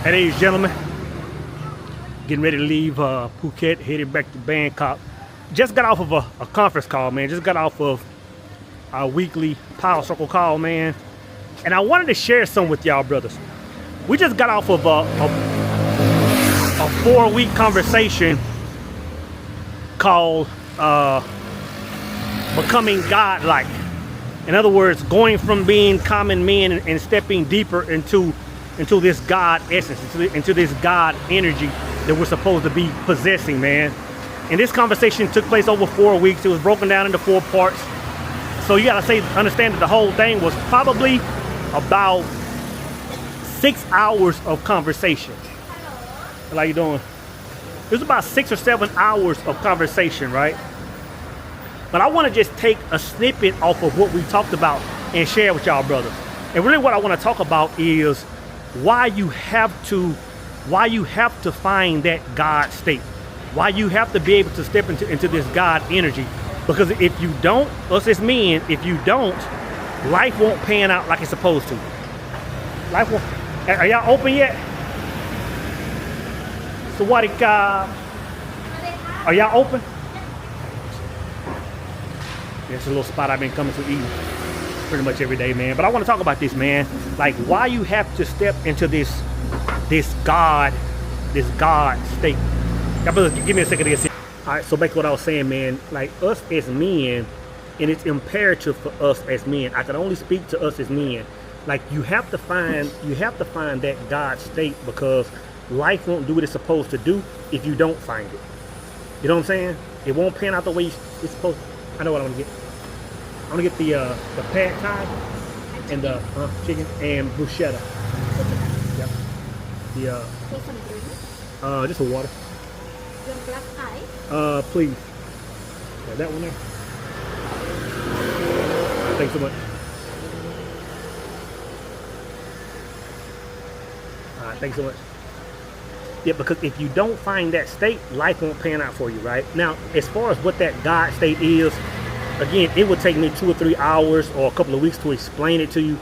Hey, ladies and gentlemen, getting ready to leave Phuket, headed back to Bangkok. Just got off of a conference call, man. Just got off of our weekly Power Circle call, man. And I wanted to share some with y'all, brothers. We just got off of a 4-week conversation called becoming godlike. In other words, going from being common men and stepping deeper into this God essence, into this God energy that we're supposed to be possessing, man. And this conversation took place over 4 weeks. It was broken down into 4 parts. So you gotta understand that the whole thing was probably about 6 hours of conversation. How you doing? It was about 6 or 7 hours of conversation, right? But I want to just take a snippet off of what we talked about and share with y'all, brothers. And really what I want to talk about is why you have to find that God state. Why you have to be able to step into this God energy. Because if you don't, us as men, if you don't, life won't pan out like it's supposed to. Life won't. Are y'all open yet? Sawadika. Are y'all open? It's a little spot I've been coming to eat pretty much every day, man. But I want to talk about this, man. Like why you have to step into this God state. Y'all brothers, give me a second to get. All right, so back to what I was saying, man. Like us as men, and it's imperative for us as men. I can only speak to us as men. Like you have to find that God state, because life won't do what it's supposed to do if you don't find it. You know what I'm saying? It won't pan out the way it's supposed to. I know what I want to get. I want to get the pad thai and the chicken and bruschetta. Yep. The just a water. You want black pie? Please. Yeah, that one there. Thanks so much. All right, thanks so much. Yeah, because if you don't find that state, life won't pan out for you, right? Now, as far as what that God state is, again, it would take me 2 or 3 hours or a couple of weeks to explain it to you.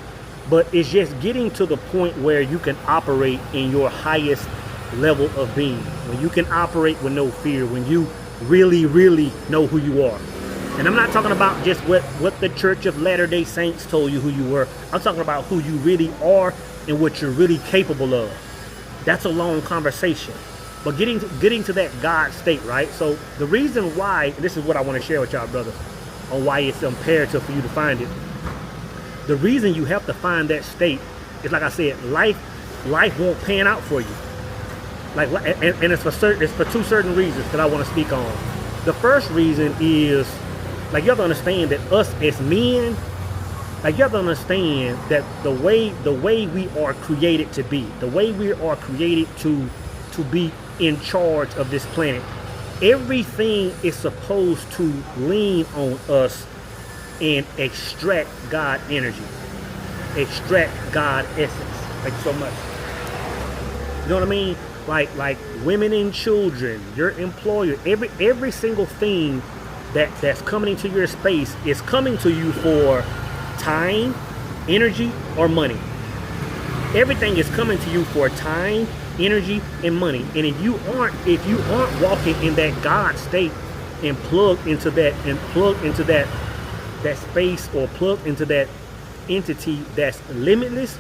But it's just getting to the point where you can operate in your highest level of being. When you can operate with no fear, when you really, really know who you are. And I'm not talking about just what the Church of Latter-day Saints told you who you were. I'm talking about who you really are and what you're really capable of. That's a long conversation. But getting to that God state, right? So the reason why, this is what I want to share with y'all, brothers, on why it's imperative for you to find it. The reason you have to find that state is, like I said, life won't pan out for you. Like, and it's for 2 certain reasons that I want to speak on. The first reason is, like, you have to understand that us as men, like, you have to understand that the way we are created to be, the way we are created to be in charge of this planet, everything is supposed to lean on us and extract God energy, extract God essence. Thank you so much. You know what I mean? Like women and children, your employer, every single thing that's coming into your space is coming to you for time, energy, or money. Everything is coming to you for time, energy, and money. And if you aren't walking in that God state and plug into that space, or plug into that entity that's limitless,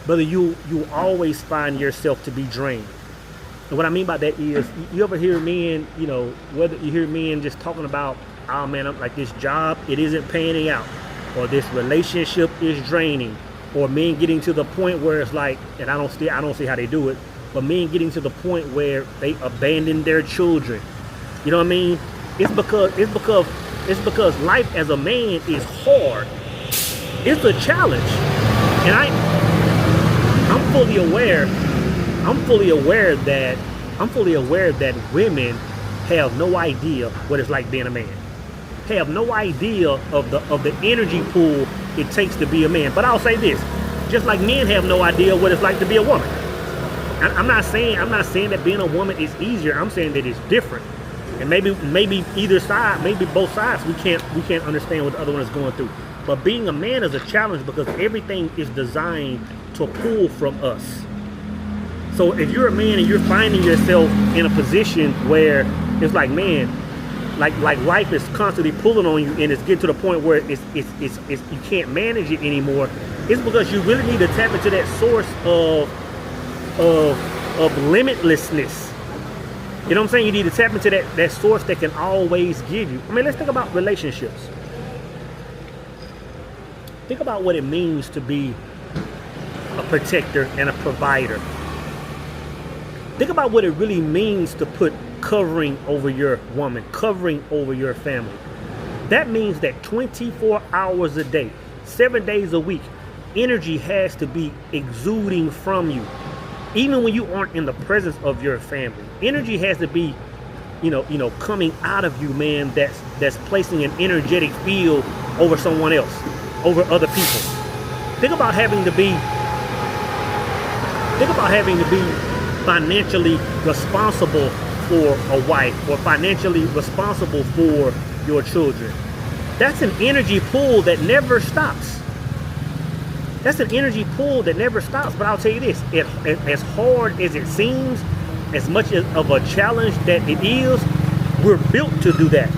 brother, you always find yourself to be drained. And what I mean by that is, you ever hear men, you know, whether you hear men just talking about, oh man, I'm like, this job, it isn't panning out, or this relationship is draining, or men getting to the point where it's like, and I don't see how they do it, but men getting to the point where they abandon their children. You know what I mean? It's because life as a man is hard. It's a challenge, and I'm fully aware that women have no idea what it's like being a man. Have no idea of the energy pool it takes to be a man. But I'll say this, just like men have no idea what it's like to be a woman. And I'm not saying that being a woman is easier. I'm saying that it's different. And maybe either side, maybe both sides, we can't understand what the other one is going through. But being a man is a challenge because everything is designed to pull from us. So if you're a man and you're finding yourself in a position where it's like, man, like life is constantly pulling on you, and it's getting to the point where it's you can't manage it anymore, it's because you really need to tap into that source of limitlessness. You know what I'm saying? You need to tap into that source that can always give you. I mean, let's think about relationships. Think about what it means to be a protector and a provider. Think about what it really means to put covering over your woman, covering over your family. That means that 24 hours a day, 7 days a week, energy has to be exuding from you. Even when you aren't in the presence of your family, energy has to be, coming out of you, man. That's placing an energetic field over someone else, over other people. Think about having to be financially responsible for a wife, or financially responsible for your children. That's an energy pull that never stops. That's an energy pull that never stops. But I'll tell you this, as hard as it seems, as much of a challenge that it is, we're built to do that.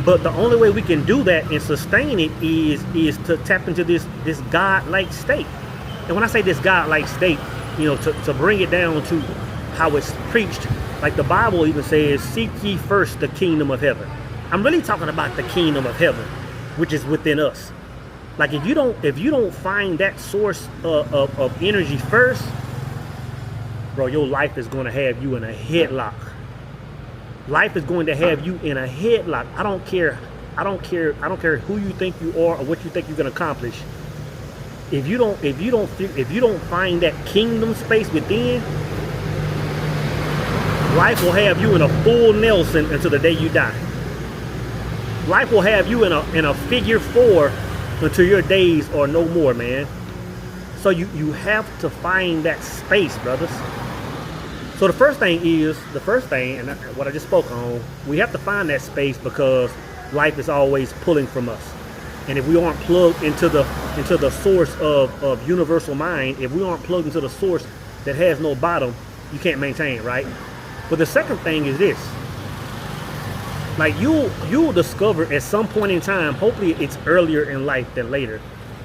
But the only way we can do that and sustain it is to tap into this godlike state. And when I say this godlike state, to bring it down to how it's preached, like the Bible even says, seek ye first the kingdom of heaven. I'm really talking about the kingdom of heaven, which is within us. Like if you don't find that source of energy first, bro, your life is going to have you in a headlock. Life is going to have you in a headlock. I don't care who you think you are or what you think you can accomplish. If you don't find that kingdom space within, life will have you in a full Nelson until the day you die. Life will have you in a figure 4 until your days are no more, man. So you have to find that space, brothers. So the first thing, and what I just spoke on, we have to find that space because life is always pulling from us. And if we aren't plugged into the source of universal mind, if we aren't plugged into the source that has no bottom, you can't maintain, right? But the second thing is this. Like you'll discover at some point in time, hopefully it's earlier in life than later,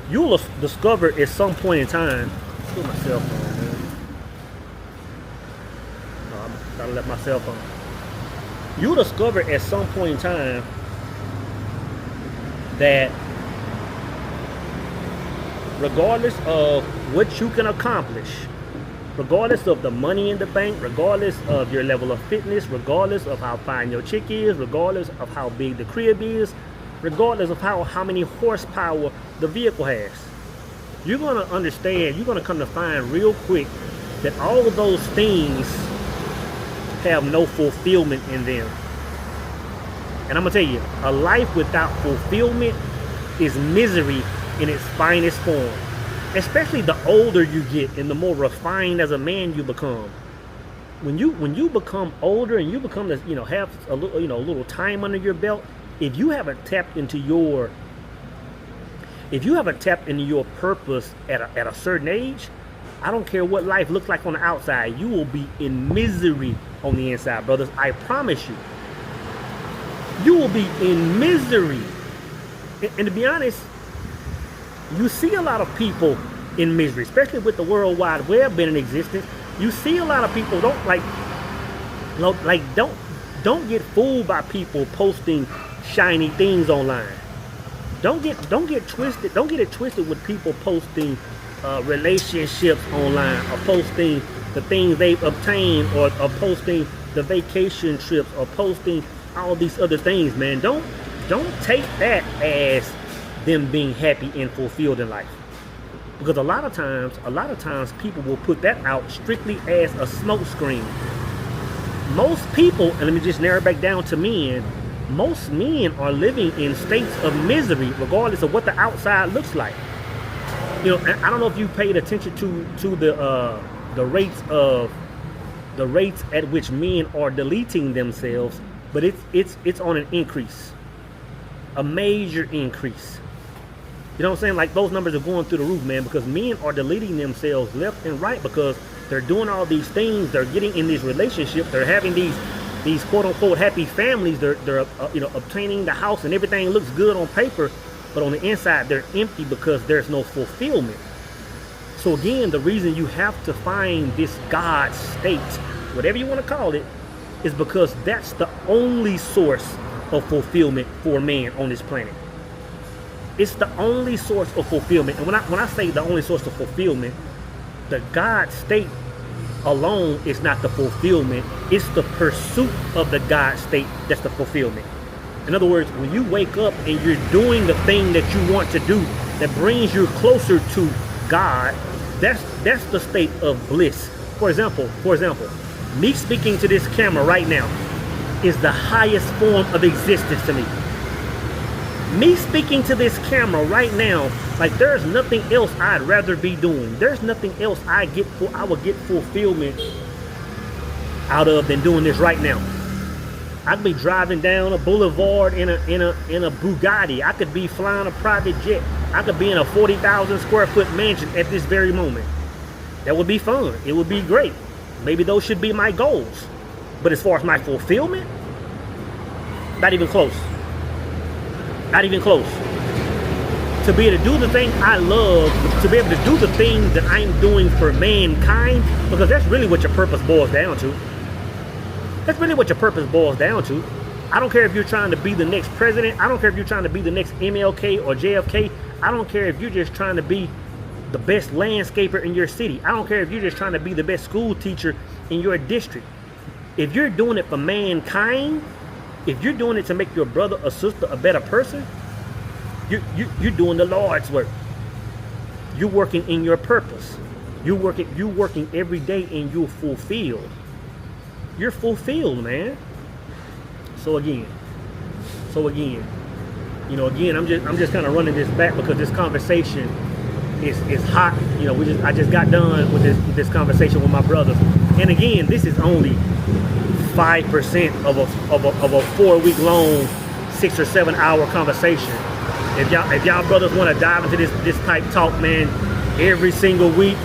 you'll discover at some point in time, let's put my cell phone, man. I gotta let my cell phone. You'll discover at some point in time that regardless of what you can accomplish, regardless of the money in the bank, regardless of your level of fitness, regardless of how fine your chick is, regardless of how big the crib is, regardless of how many horsepower the vehicle has, you're going to understand, you're going to come to find real quick that all of those things have no fulfillment in them. And I'm going to tell you, a life without fulfillment is misery in its finest form. Especially the older you get and the more refined as a man you become. When you become older and you become this, have a little time under your belt, if you haven't tapped into your purpose at a certain age, I don't care what life looks like on the outside, you will be in misery on the inside, brothers. I promise you. You will be in misery. And to be honest, you see a lot of people in misery, especially with the World Wide Web being in existence. You see a lot of people don't get fooled by people posting shiny things online. Don't get twisted. Don't get it twisted with people posting relationships online, or posting the things they've obtained, or posting the vacation trips, or posting all these other things, man. Don't take that as them being happy and fulfilled in life. Because a lot of times people will put that out strictly as a smoke screen. Most people, and let me just narrow it back down to men, most men are living in states of misery regardless of what the outside looks like. I don't know if you paid attention to the rates at which men are deleting themselves, but it's on an increase. A major increase. You know what I'm saying? Like those numbers are going through the roof, man, because men are deleting themselves left and right because They're doing all these things. They're getting in these relationships. They're having these quote unquote happy families. They're obtaining the house and everything looks good on paper, but on the inside they're empty because there's no fulfillment. So again, the reason you have to find this God state, whatever you want to call it, is because that's the only source of fulfillment for man on this planet. It's the only source of fulfillment. And when I say the only source of fulfillment, the God state alone is not the fulfillment. It's the pursuit of the God state that's the fulfillment. In other words, when you wake up and you're doing the thing that you want to do that brings you closer to God, that's the state of bliss. For example, me speaking to this camera right now is the highest form of existence to me. Me speaking to this camera right now, like there's nothing else I'd rather be doing. There's nothing else I would get fulfillment out of than doing this right now. I'd be driving down a boulevard in a Bugatti. I could be flying a private jet. I could be in a 40,000 square foot mansion at this very moment. That would be fun. It would be great. Maybe those should be my goals. But as far as my fulfillment, not even close. Not even close. To be able to do the thing I love, to be able to do the thing that I'm doing for mankind, because that's really what your purpose boils down to. That's really what your purpose boils down to. I don't care if you're trying to be the next president. I don't care if you're trying to be the next MLK or JFK. I don't care if you're just trying to be the best landscaper in your city. I don't care if you're just trying to be the best school teacher in your district. If you're doing it for mankind, if you're doing it to make your brother or sister a better person, you're doing the Lord's work. You're working in your purpose. You're working every day and you're fulfilled. You're fulfilled, man. So again, I'm just kind of running this back because this conversation is hot. I just got done with this conversation with my brothers, and again, this is only 5% of a 4-week long 6 or 7 hour conversation. If y'all brothers want to dive into this type talk, man, every single week,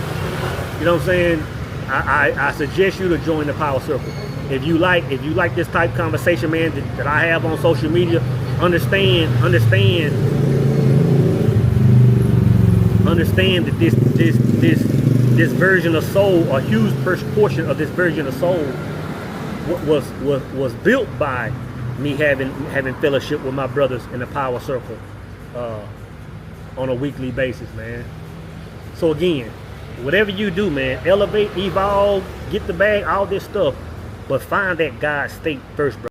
you know what I'm saying, I suggest you to join the Power Circle. If you like this type conversation, man, that I have on social media, understand that this version of soul, a huge portion of this version of soul, was built by me having fellowship with my brothers in the Power Circle on a weekly basis, man. So again, whatever you do, man, elevate, evolve, get the bag, all this stuff, but find that God state first, bro.